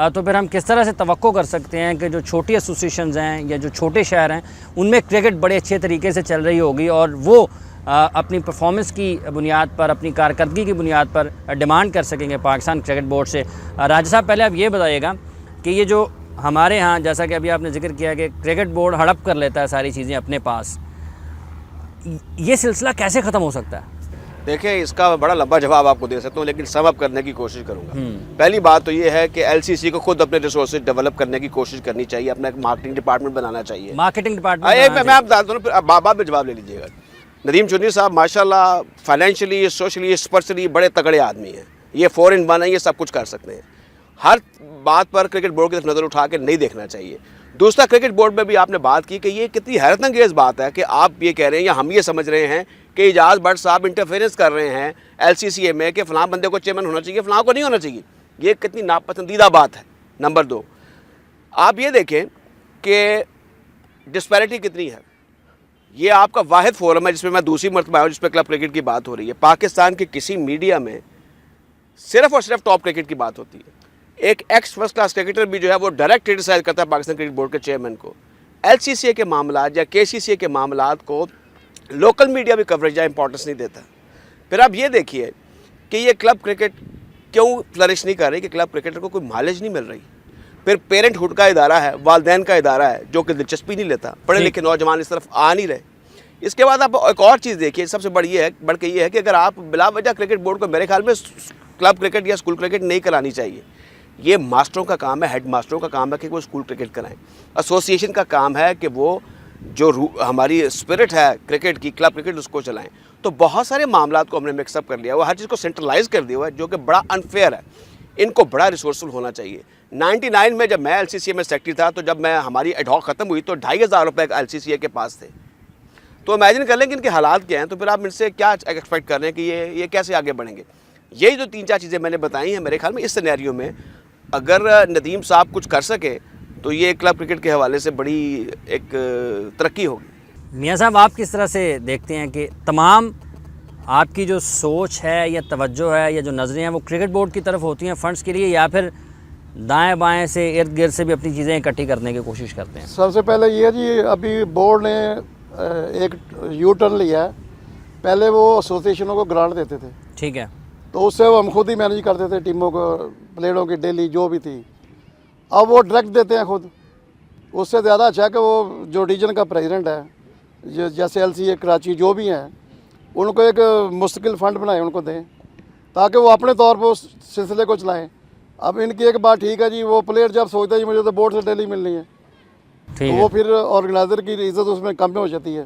तो फिर हम किस तरह से तवक्को कर सकते हैं कि जो छोटी एसोसिएशंस हैं या जो छोटे शहर हैं उनमें क्रिकेट बड़े अच्छे तरीके से चल रही होगी और वो अपनी परफॉर्मेंस की बुनियाद पर, अपनी कारकर्दगी की बुनियाद पर डिमांड कर सकेंगे पाकिस्तान क्रिकेट बोर्ड से। राजा साहब, पहले आप ये बताइएगा कि ये जो हमारे यहाँ, जैसा कि अभी आपने जिक्र किया कि क्रिकेट बोर्ड हड़प कर लेता है सारी चीज़ें अपने पास, ये सिलसिला कैसे ख़त्म हो सकता है? देखिए, इसका बड़ा लंबा जवाब आपको दे सकता हूँ, लेकिन सम अप करने की कोशिश करूँगा। पहली बात तो ये है कि एलसीसी को खुद अपने रिसोर्सेज डेवलप करने की कोशिश करनी चाहिए, अपना एक मार्केटिंग डिपार्टमेंट बनाना चाहिए। मार्केटिंग डिपार्टमेंट मैं आप बता दूँ, बाबा में जवाब ले लीजिएगा। नदीम चुन्नी साहब माशाल्लाह फाइनेंशियली, सोशली, स्पर्चुअली बड़े तगड़े आदमी हैं। ये 4 in 1 है, ये सब कुछ कर सकते हैं। हर बात पर क्रिकेट बोर्ड की तरफ नज़र उठा के नहीं देखना चाहिए। दूसरा, क्रिकेट बोर्ड में भी आपने बात की कि ये कितनी हैरतअंगेज़ बात है कि आप ये कह रहे हैं या हम ये समझ रहे हैं कि इजाज़ भट्ट साहब इंटरफेरेंस कर रहे हैं LCCA में कि फ़लाँ बंदे को चेयरमैन होना चाहिए, फ़लाँ को नहीं होना चाहिए। ये कितनी नापसंदीदा बात है। नंबर 2, आप ये देखें कि डिस्पैरिटी कितनी है। ये आपका वाहिद फोरम है जिसमें मैं दूसरी मरतबा आया हूँ जिसमें क्लब क्रिकेट की बात हो रही है। पाकिस्तान के किसी मीडिया में सिर्फ और सिर्फ टॉप क्रिकेट की बात होती है। एक एक्स फर्स्ट क्लास क्रिकेटर भी जो है वो डायरेक्ट क्रिटिसाइज करता है पाकिस्तान क्रिकेट बोर्ड के चेयरमैन को। LCCA के मामलात या KCCA के मामलात को लोकल मीडिया भी कवरेज या इंपॉर्टेंस नहीं देता। फिर आप ये देखिए कि ये क्लब क्रिकेट क्यों फ्लरिश नहीं कर रही, कि क्लब क्रिकेटर को कोई माइलेज नहीं मिल रही। फिर पेरेंटहुड का इदारा है, वालदैन का इदारा है जो कि दिलचस्पी नहीं लेता, पढ़े लिखे नौजवान इस तरफ आ नहीं रहे। इसके बाद आप एक और चीज़ देखिए, सबसे बढ़ के ये है कि अगर आप बिला वजह क्रिकेट बोर्ड को मेरे ख्याल में क्लब क्रिकेट या स्कूल क्रिकेट नहीं करानी चाहिए। ये मास्टरों का काम है, हेड मास्टरों का काम है कि वो स्कूल क्रिकेट कराएं। एसोसिएशन का काम है कि वो जो हमारी स्पिरिट है क्रिकेट की, क्लब क्रिकेट, उसको चलाएं। तो बहुत सारे मामलात को हमने मिक्सअप कर लिया हुआ, हर चीज़ को सेंट्रलाइज कर दिया हुआ है, जो कि बड़ा अनफेयर है। इनको बड़ा रिसोर्सफुल होना चाहिए। 99 में जब मैं LCCA में सेक्रेटरी था, तो जब मैं हमारी एडहॉक ख़त्म हुई तो 2500 रुपये LCCA के पास थे। तो इमेजिन कर लें कि इनके हालात क्या हैं। तो फिर आप इनसे क्या एक्सपेक्ट कर रहे हैं कि ये कैसे आगे बढ़ेंगे। यही जो 3-4 चीज़ें मैंने बताई हैं, मेरे ख्याल में इस सिनेरियो में अगर नदीम साहब कुछ कर सके तो ये क्लब क्रिकेट के हवाले से बड़ी एक तरक्की होगी। मियाँ साहब, आप किस तरह से देखते हैं कि तमाम आपकी जो सोच है या तवज्जो है या जो नज़रें हैं वो क्रिकेट बोर्ड की तरफ होती हैं फ़ंड्स के लिए, या फिर दाएं बाएं से इर्द गिर्द से भी अपनी चीज़ें इकट्ठी करने की कोशिश करते हैं? सबसे पहले ये जी, अभी बोर्ड ने एक यू टर्न लिया है। पहले वो एसोसिएशनों को ग्रांट देते थे, ठीक है, तो उससे हम खुद ही मैनेज करते थे टीमों को, प्लेयरों की डेली जो भी थी। अब वो डायरेक्ट देते हैं खुद। उससे ज़्यादा अच्छा है कि वो जो रीजन का प्रेसिडेंट है, जैसे LCA कराची जो भी हैं, उनको एक मुस्तकिल फ़ंड बनाए, उनको दें ताकि वो अपने तौर पर उस सिलसिले को चलाएं। अब इनकी एक बात ठीक है जी, वो प्लेयर जब सोचता है जी मुझे तो बोर्ड से डेली मिलनी है, तो वो फिर ऑर्गेनाइज़र की इज़्ज़त उसमें कम हो जाती है।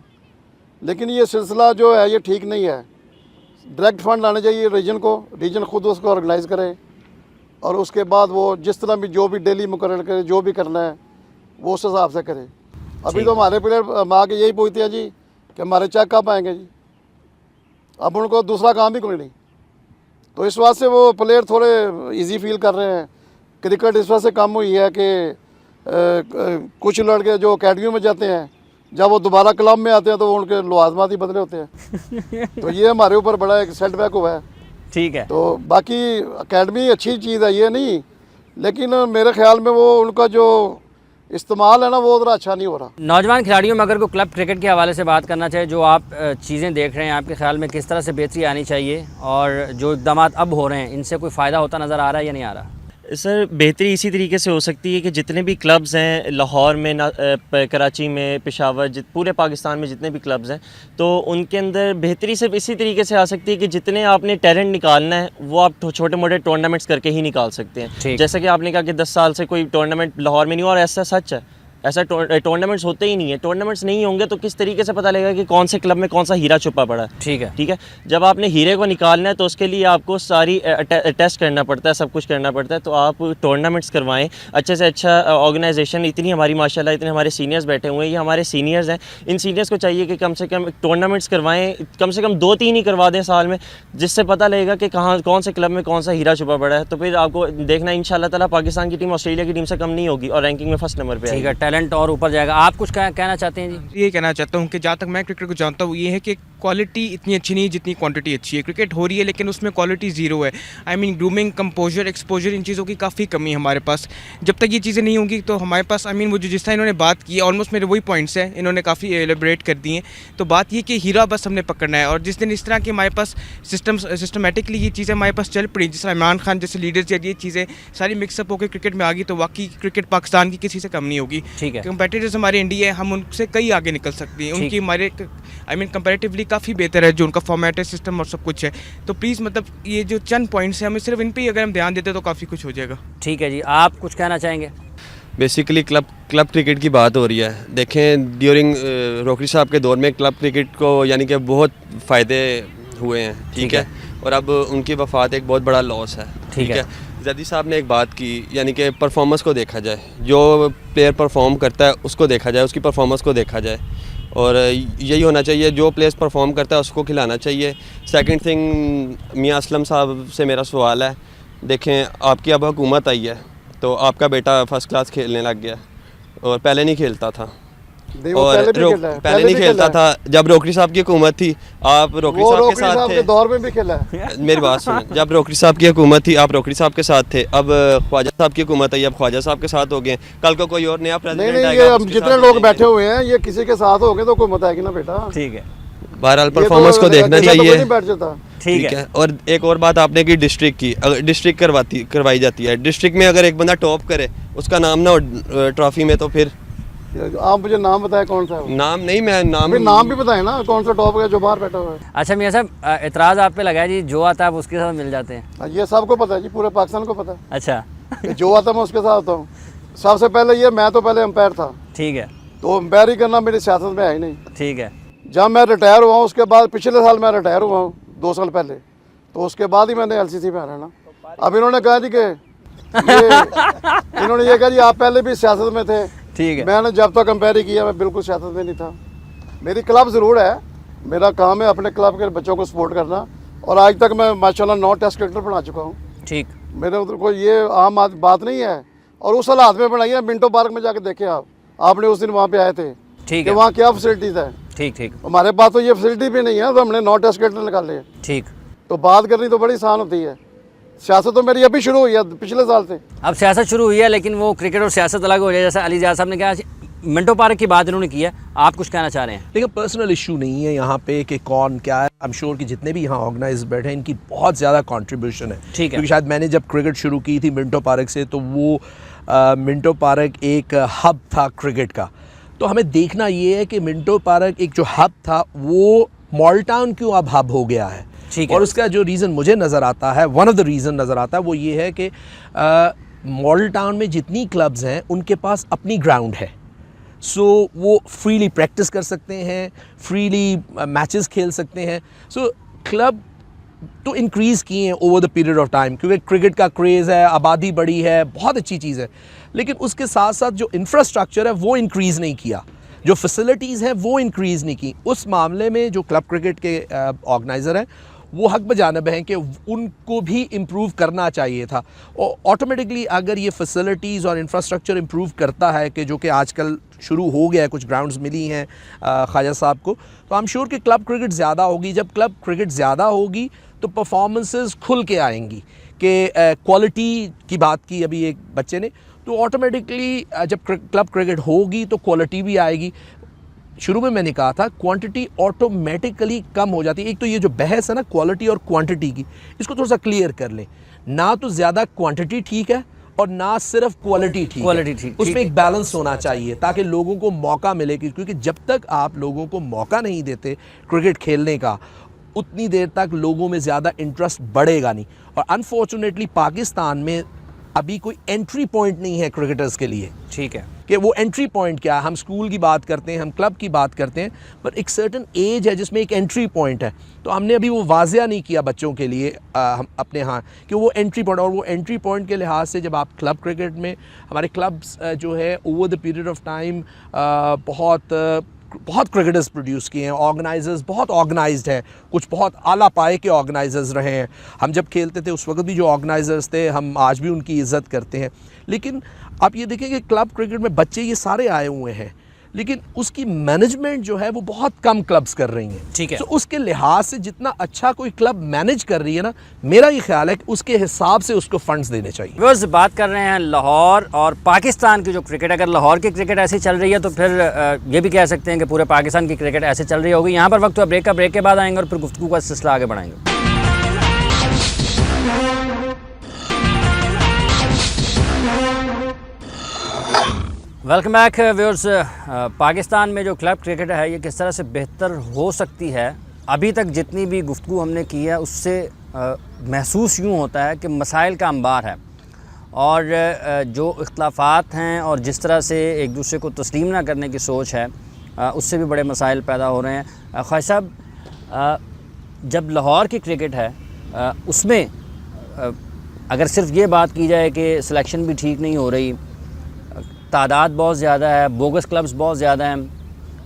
लेकिन ये सिलसिला जो है ये ठीक नहीं है। डायरेक्ट फंड आने चाहिए रीजन को, रीजन खुद उसको ऑर्गेनाइज़ करे और उसके बाद वो जिस तरह भी जो भी डेली मुकर्रर करे, जो भी करना है वो उस हिसाब से करे। अभी तो हमारे प्लेयर माँ के यही पूछते हैं जी कि हमारे चेक कब आएंगे जी। अब उनको दूसरा काम भी कोई नहीं, तो इस बात से वो प्लेयर थोड़े इजी फील कर रहे हैं। क्रिकेट इस वजह से कम हुई है कि कुछ लड़के जो अकेडमी में जाते हैं, जब वो दोबारा क्लब में आते हैं तो उनके लवाजमात ही बदले होते हैं। तो ये हमारे ऊपर बड़ा एक सेटबैक हुआ है। ठीक है, तो बाकी अकेडमी अच्छी चीज़ है, ये नहीं, लेकिन मेरे ख्याल में वो उनका जो इस्तेमाल है ना वो उतना अच्छा नहीं हो रहा। नौजवान खिलाड़ियों में अगर कोई क्लब क्रिकेट के हवाले से बात करना चाहे, जो आप चीज़ें देख रहे हैं, आपके ख्याल में किस तरह से बेहतरी आनी चाहिए और जो इक़दाम अब हो रहे हैं इनसे कोई फ़ायदा होता नज़र आ रहा है या नहीं आ रहा? सर, बेहतरी इसी तरीके से हो सकती है कि जितने भी क्लब्स हैं लाहौर में, कराची में, पेशावर, पूरे पाकिस्तान में जितने भी क्लब्स हैं, तो उनके अंदर बेहतरी सिर्फ इसी तरीके से आ सकती है कि जितने आपने टैलेंट निकालना है वो आप छोटे मोटे टूर्नामेंट्स करके ही निकाल सकते हैं। जैसा कि आपने कहा कि 10 साल से कोई टूर्नामेंट लाहौर में नहीं हुआ, और ऐसा सच है, ऐसा टूर्नामेंट्स होते ही नहीं है। टूर्नामेंट्स नहीं होंगे तो किस तरीके से पता लगेगा कि कौन से क्लब में कौन सा हीरा छुपा पड़ा है? ठीक है। जब आपने हीरे को निकालना है तो उसके लिए आपको सारी टेस्ट करना पड़ता है, सब कुछ करना पड़ता है। तो आप टूर्नामेंट्स करवाएं, अच्छे से अच्छा ऑर्गेनाइजेशन। इतनी हमारी माशाल्लाह इतने हमारे सीनियर्स बैठे हुए हैं, ये हमारे सीनियर्स हैं। इन सीनियर्स को चाहिए कि कम से कम टूर्नामेंट्स करवाएं, कम से कम 2-3 ही करवा दें साल में, जिससे पता लगेगा कि कहाँ कौन से क्लब में कौन सा हीरा छुपा पड़ा है। तो फिर आपको देखना इंशाल्लाह ताला पाकिस्तान की टीम ऑस्ट्रेलिया की टीम से कम नहीं होगी और रैंकिंग में फर्स्ट नंबर पर। ठीक है, टैलेंट और ऊपर जाएगा। आप कुछ कहना चाहते हैं जी? ये कहना चाहता हूँ कि जहाँ तक मैं क्रिकेट को जानता हूँ ये है कि क्वालिटी इतनी अच्छी नहीं जितनी क्वांटिटी अच्छी है। क्रिकेट हो रही है लेकिन उसमें क्वालिटी ज़ीरो है। I mean grooming, composure, exposure, इन चीज़ों की काफ़ी कमी है हमारे पास। जब तक ये चीज़ें नहीं होंगी तो हमारे पास, आई मीन वो जो जिस तरह इन्होंने बात की, ऑलमोस्ट मेरे वही पॉइंट्स हैं, इन्होंने काफ़ी एलेबरेट कर दिए। तो बात ये कि हीरा बस हमने पकड़ना है, और जिस दिन इस तरह की हमारे पास सिस्टमेटिकली ये चीज़ें हमारे पास चल पड़ी, जिस इमरान खान जैसे लीडर्स या ये चीज़ें सारी मिक्सअप होकर क्रिकेट में आ गई, तो वाकई क्रिकेट पाकिस्तान की किसी से कम नहीं होगी। ठीक है, कंपेटिटर्स हमारे इंडिया है, हम उनसे कई आगे निकल सकती हैं। उनकी हमारे आई मीन कंपैरेटिवली काफ़ी बेहतर है जो उनका फॉर्मेट है, सिस्टम और सब कुछ है। तो प्लीज़ मतलब ये जो चंद पॉइंट्स हैं, हमें सिर्फ इन पे ही अगर हम ध्यान देते तो काफ़ी कुछ हो जाएगा। ठीक है जी, आप कुछ कहना चाहेंगे? बेसिकली क्लब क्रिकेट की बात हो रही है। देखें, ड्यूरिंग रोकरी साहब के दौर में क्लब क्रिकेट को यानी कि बहुत फ़ायदे हुए हैं। ठीक है, और अब उनकी वफ़ात एक बहुत बड़ा लॉस है। ठीक है, जदी साहब ने एक बात की, यानी कि परफॉर्मेंस को देखा जाए, जो प्लेयर परफॉर्म करता है उसको देखा जाए, उसकी परफॉर्मेंस को देखा जाए, और यही होना चाहिए। जो प्लेयर्स परफॉर्म करता है उसको खिलाना चाहिए। सेकंड थिंग, मियां असलम साहब से मेरा सवाल है, देखें आपकी अब हुकूमत आई है तो आपका बेटा फर्स्ट क्लास खेलने लग गया और पहले नहीं खेलता था, और पहले नहीं खेलता था जब रोकड़ी साहब की हुकूमत थी। आप रोकड़ी साहब के साथ थे, दौर में भी खेला है। मेरी बात सुने, जब रोकड़ी साहब की हुकूमत थी आप रोकड़ी साहब के साथ थे, अब ख्वाजा साहब की हुकूमत आई, अब ख्वाजा साहब के साथ हो गए, कल को कोई और नया प्रेसिडेंट आएगा। ये जितने लोग बैठे हुए हैं ये किसी के साथ हो गए तो हुकूमत आएगी ना बेटा। ठीक है, बहरहाल परफॉर्मेंस को देखना चाहिए। तो ठीक है। और एक और बात आपने की डिस्ट्रिक्ट की, अगर डिस्ट्रिक्ट करवाई जाती है, डिस्ट्रिक्ट में अगर एक बंदा टॉप करे उसका नाम ना हो ट्रॉफी में, तो फिर आप मुझे नाम बताएं कौन सा है। नाम नहीं, मैं नाम भी बताएं ना, कौन सा टॉप है जो बाहर बैठा हुआ है। अच्छा मियां साहब, एतराज़ आप पे लगा है जी, जो आता है आप उसके साथ मिल जाते हैं। ये सबको पता है जी, पूरे पाकिस्तान को पता है। अच्छा जो आता मैं उसके साथ होता हूँ। सबसे पहले ये, मैं तो पहले अंपायर था। ठीक है। तो अंपायर ही करना मेरी सियासत में है ही नहीं। ठीक है। जब मैं रिटायर हुआ हूँ उसके बाद, पिछले साल मैं रिटायर हुआ हूँ 2 साल पहले, तो उसके बाद ही मैंने LCC में आना। अब इन्होंने कहा जी कि इन्होंने ये कहा जी आप पहले भी सियासत में थे। ठीक है। मैंने जब तक अंपायर किया मैं बिल्कुल सियासत में नहीं था। मेरी क्लब ज़रूर है, मेरा काम है अपने क्लब के बच्चों को सपोर्ट करना, और आज तक मैं माशाल्लाह 9 टेस्ट क्रिकेटर बना चुका हूँ। ठीक, मेरे उधर कोई ये आम बात नहीं है। और उस हालात में बनाई है, मिंटो पार्क में जाके देखे आपने उस दिन वहाँ पे आए थे। ठीक है, है। वहाँ क्या फैसिलिटीज़ है। ठीक ठीक। हमारे पास तो ये फैसिलिटी भी नहीं है, तो हमने 9 टेस्ट क्रिकेटर निकाले। ठीक। तो बात करनी तो बड़ी आसान होती है। सियासत तो मेरी अभी शुरू हुई है, पिछले साल से। अब सियासत शुरू हुई है, लेकिन वो क्रिकेट और सियासत अलग हो जाए। जैसा अली जाद साहब ने कहा, मिंटो पार्क की बात इन्होंने की है, आप कुछ कहना चाह रहे हैं? देखिए, पर्सनल इशू नहीं है यहाँ पे कि कौन क्या है। आई एम श्योर कि जितने भी यहाँ ऑर्गेनाइज बैठे हैं इनकी बहुत ज़्यादा कंट्रीब्यूशन है। ठीक है। क्योंकि शायद मैंने जब क्रिकेट शुरू की थी मिंटो पार्क से, तो वो मिंटो पार्क एक हब था क्रिकेट का। तो हमें देखना ये है कि मिंटो पार्क एक जो हब था वो मॉल टाउन क्यों अब हब हो गया है। और उसका जो रीज़न मुझे नज़र आता है, वन ऑफ द रीज़न नज़र आता है, वो ये है कि मॉडल टाउन में जितनी क्लब्स हैं उनके पास अपनी ग्राउंड है। सो वो फ्रीली प्रैक्टिस कर सकते हैं, फ्रीली मैचेस खेल सकते हैं। सो क्लब तो इंक्रीज़ किए हैं over the period of time, क्योंकि क्रिकेट का क्रेज़ है, आबादी बढ़ी है, बहुत अच्छी चीज़ है। लेकिन उसके साथ साथ जो इंफ्रास्ट्रक्चर है वो इंक्रीज़ नहीं किया, जो फैसिलिटीज़ हैं वो इंक्रीज़ नहीं की। उस मामले में जो क्लब क्रिकेट के ऑर्गेनाइज़र हैं वो हक बजानब हैं कि उनको भी इम्प्रूव करना चाहिए था। और ऑटोमेटिकली अगर ये फैसिलिटीज़ और इंफ्रास्ट्रक्चर इम्प्रूव करता है, कि जो कि आजकल शुरू हो गया है, कुछ ग्राउंड्स मिली हैं ख्वाजा साहब को, तो आई एम श्योर कि क्लब क्रिकेट ज़्यादा होगी। जब क्लब क्रिकेट ज़्यादा होगी तो परफॉर्मेंसेस खुल के आएंगी। कि क्वालिटी की बात की अभी एक बच्चे ने, तो ऑटोमेटिकली जब क्लब क्रिकेट होगी तो क्वालिटी भी आएगी। शुरू में मैंने कहा था क्वांटिटी ऑटोमेटिकली कम हो जाती है। एक तो ये जो बहस है ना क्वालिटी और क्वांटिटी की, इसको थोड़ा सा क्लियर कर लें। ना तो ज़्यादा क्वांटिटी ठीक है और ना सिर्फ क्वालिटी ठीक है। उसमें एक बैलेंस होना चाहिए ताकि लोगों को मौका मिले, क्योंकि जब तक आप लोगों को मौका नहीं देते क्रिकेट खेलने का, उतनी देर तक लोगों में ज़्यादा इंटरेस्ट बढ़ेगा नहीं। और अनफॉर्चुनेटली पाकिस्तान में अभी कोई एंट्री पॉइंट नहीं है क्रिकेटर्स के लिए। ठीक है, कि वो एंट्री पॉइंट क्या है। हम स्कूल की बात करते हैं, हम क्लब की बात करते हैं, पर एक सर्टन एज है जिसमें एक एंट्री पॉइंट है। तो हमने अभी वो वाज़िया नहीं किया बच्चों के लिए हम अपने यहाँ कि वो एंट्री पॉइंट, और वो एंट्री पॉइंट के लिहाज से जब आप क्लब क्रिकेट में, हमारे क्लब्स जो है over the period of time बहुत क्रिकेटर्स प्रोड्यूस किए हैं। ऑर्गेनाइजर्स बहुत ऑर्गेनाइज्ड हैं, कुछ बहुत आला पाए के ऑर्गेनाइजर्स रहे हैं। हम जब खेलते थे उस वक्त भी जो ऑर्गेनाइजर्स थे, हम आज भी उनकी इज़्ज़त करते हैं। लेकिन आप ये देखें कि क्लब क्रिकेट में बच्चे ये सारे आए हुए हैं, लेकिन उसकी मैनेजमेंट जो है वो बहुत कम क्लब्स कर रही हैं। ठीक है, तो उसके लिहाज से जितना अच्छा कोई क्लब मैनेज कर रही है ना, मेरा ये ख्याल है कि उसके हिसाब से उसको फंड्स देने चाहिए। व्यूअर्स, बात कर रहे हैं लाहौर और पाकिस्तान की जो क्रिकेट, अगर लाहौर की क्रिकेट ऐसी चल रही है तो फिर ये भी कह सकते हैं कि पूरे पाकिस्तान की क्रिकेट ऐसे चल रही होगी। यहाँ पर वक्त हुआ ब्रेक का, ब्रेक के बाद आएंगे और फिर गुफ्तगू का सिलसिला आगे बढ़ाएंगे। Welcome back viewers. पाकिस्तान में जो क्लब क्रिकेट है ये किस तरह से बेहतर हो सकती है, अभी तक जितनी भी गुफ्तगू हमने की है उससे महसूस यूँ होता है कि मसाइल का अंबार है, और जो इख्तलाफात हैं और जिस तरह से एक दूसरे को तस्लीम ना करने की सोच है, उससे भी बड़े मसाइल पैदा हो रहे हैं। ख्वाजा साहब, जब लाहौर की क्रिकेट है उसमें अगर सिर्फ ये बात की जाए कि सिलेक्शन भी ठीक नहीं हो रही, तादाद बहुत ज़्यादा है, बोगस क्लब्स बहुत ज़्यादा हैं,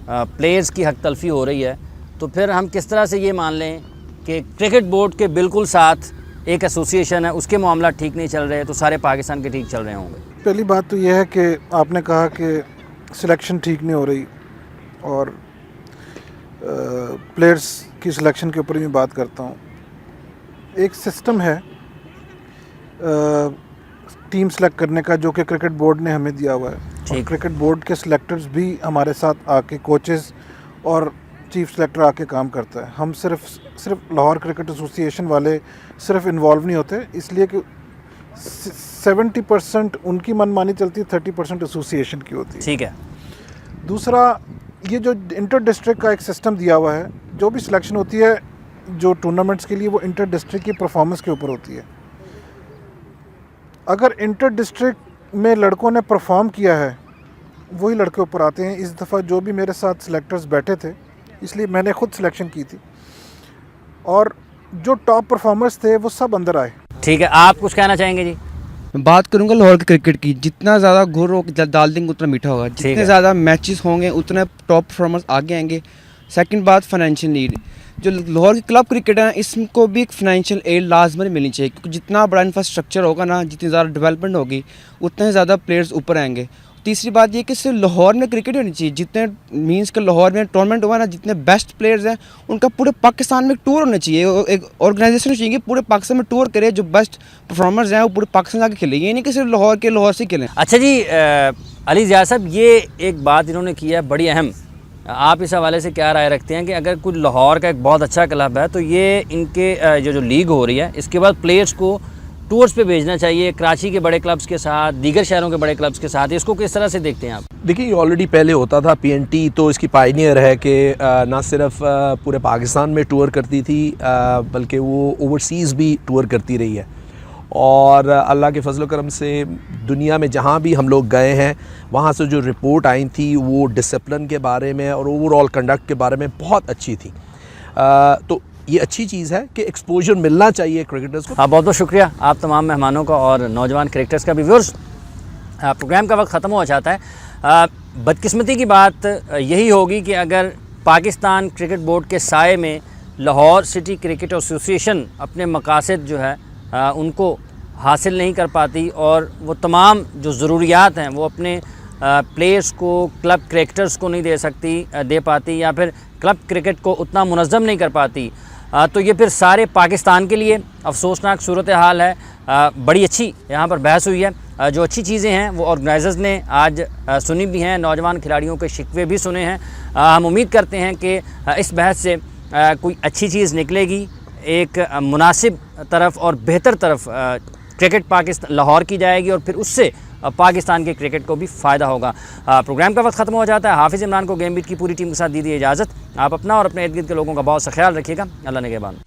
प्लेयर्स की हक तलफ़ी हो रही है, तो फिर हम किस तरह से ये मान लें कि क्रिकेट बोर्ड के बिल्कुल साथ एक एसोसिएशन है, उसके मामला ठीक नहीं चल रहे, तो सारे पाकिस्तान के ठीक चल रहे होंगे? पहली बात तो यह है कि आपने कहा कि सिलेक्शन ठीक नहीं हो रही, और प्लेयर्स की सिलेक्शन के ऊपर मैं बात करता हूँ। एक सिस्टम है टीम सेलेक्ट करने का जो कि क्रिकेट बोर्ड ने हमें दिया हुआ है, और क्रिकेट बोर्ड के सिलेक्टर्स भी हमारे साथ आके, कोचेस और चीफ सेलेक्टर आके काम करता है। हम सिर्फ लाहौर क्रिकेट एसोसिएशन वाले सिर्फ इन्वॉल्व नहीं होते, इसलिए कि 70% उनकी मनमानी चलती है, 30% एसोसिएशन की होती है। ठीक है। दूसरा, ये जो इंटर डिस्ट्रिक्ट का एक सिस्टम दिया हुआ है, जो भी सिलेक्शन होती है जो टूर्नामेंट्स के लिए, वो इंटर डिस्ट्रिक्ट की परफॉर्मेंस के ऊपर होती है। अगर इंटर डिस्ट्रिक्ट में लड़कों ने परफॉर्म किया है, वही लड़के ऊपर आते हैं। इस दफ़ा जो भी मेरे साथ सिलेक्टर्स बैठे थे, इसलिए मैंने खुद सिलेक्शन की थी, और जो टॉप परफॉर्मर्स थे वो सब अंदर आए। ठीक है, आप कुछ कहना चाहेंगे जी? मैं बात करूंगा लाहौर के क्रिकेट की। जितना ज़्यादा घुर हो डाल देंगे उतना मीठा होगा, जितने ज़्यादा मैचेस होंगे उतने टॉप परफॉर्मर्स आगे आएंगे। सेकंड बात, फाइनेंशियल नीड। जो लाहौर की क्लब क्रिकेट है, इसको भी एक फाइनेंशियल एड लाजमी मिलनी चाहिए, क्योंकि जितना बड़ा इंफ्रास्ट्रक्चर होगा ना, जितनी ज़्यादा डेवलपमेंट होगी, उतने ज़्यादा प्लेयर्स ऊपर आएंगे। तीसरी बात ये कि सिर्फ लाहौर में क्रिकेट होनी चाहिए, जितने मींस के लाहौर में टूर्नामेंट हुआ ना, जितने बेस्ट प्लेयर्स हैं उनका पूरे पाकिस्तान में टूर होना चाहिए। एक ऑर्गेनाइजेशन चाहिए कि पूरे पाकिस्तान में टूर करे, जो बेस्ट परफॉर्मर्स हैं वो पूरे पाकिस्तान आके खेले, ये नहीं कि सिर्फ लाहौर से खेलें। अच्छा जी, अली ज़िया साहब, ये एक बात इन्होंने की है बड़ी अहम, आप इस हवाले से क्या राय रखते हैं कि अगर कोई लाहौर का एक बहुत अच्छा क्लब है, तो ये इनके जो लीग हो रही है, इसके बाद प्लेयर्स को टूर्स पे भेजना चाहिए कराची के बड़े क्लब्स के साथ, दीगर शहरों के बड़े क्लब्स के साथ, इसको किस तरह से देखते हैं आप? देखिए, ये ऑलरेडी पहले होता था। पीएनटी तो इसकी पायनियर है कि ना सिर्फ पूरे पाकिस्तान में टूर करती थी, बल्कि वो ओवरसीज़ भी टूर करती रही है। और अल्लाह के फजल करम से दुनिया में जहाँ भी हम लोग गए हैं, वहाँ से जो रिपोर्ट आई थी वो डिसिप्लिन के बारे में और ओवरऑल कंडक्ट के बारे में बहुत अच्छी थी। तो ये अच्छी चीज़ है कि एक्सपोजर मिलना चाहिए क्रिकेटर्स को। बहुत बहुत शुक्रिया आप तमाम मेहमानों का और नौजवान क्रिकेटर्स का भी। व्यूअर्स, प्रोग्राम का वक्त ख़त्म हो जाता है। बदकिस्मती की बात यही होगी कि अगर पाकिस्तान क्रिकेट बोर्ड के साए में लाहौर सिटी क्रिकेट एसोसिएशन अपने मकासद जो है उनको हासिल नहीं कर पाती, और वो तमाम जो ज़रूरियात हैं वो अपने प्लेयर्स को, क्लब क्रिकेटर्स को नहीं दे पाती, या फिर क्लब क्रिकेट को उतना मुनज़्ज़म नहीं कर पाती, तो ये फिर सारे पाकिस्तान के लिए अफसोसनाक सूरत हाल है। बड़ी अच्छी यहाँ पर बहस हुई है। जो अच्छी चीज़ें हैं वो ऑर्गेनाइजर्स ने आज सुनी भी हैं, नौजवान खिलाड़ियों के शिकवे भी सुने हैं। हम उम्मीद करते हैं कि इस बहस से कोई अच्छी चीज़ निकलेगी, एक मुनासिब तरफ और बेहतर तरफ क्रिकेट पाकिस्तान लाहौर की जाएगी, और फिर उससे पाकिस्तान के क्रिकेट को भी फ़ायदा होगा। प्रोग्राम का वक्त ख़त्म हो जाता है। हाफिज़ इमरान को गेम बीट की पूरी टीम के साथ दीजिए इजाज़त। आप अपना और अपने इर्द गिर्द के लोगों का बहुत सा ख्याल रखिएगा। अल्लाह निगहबान।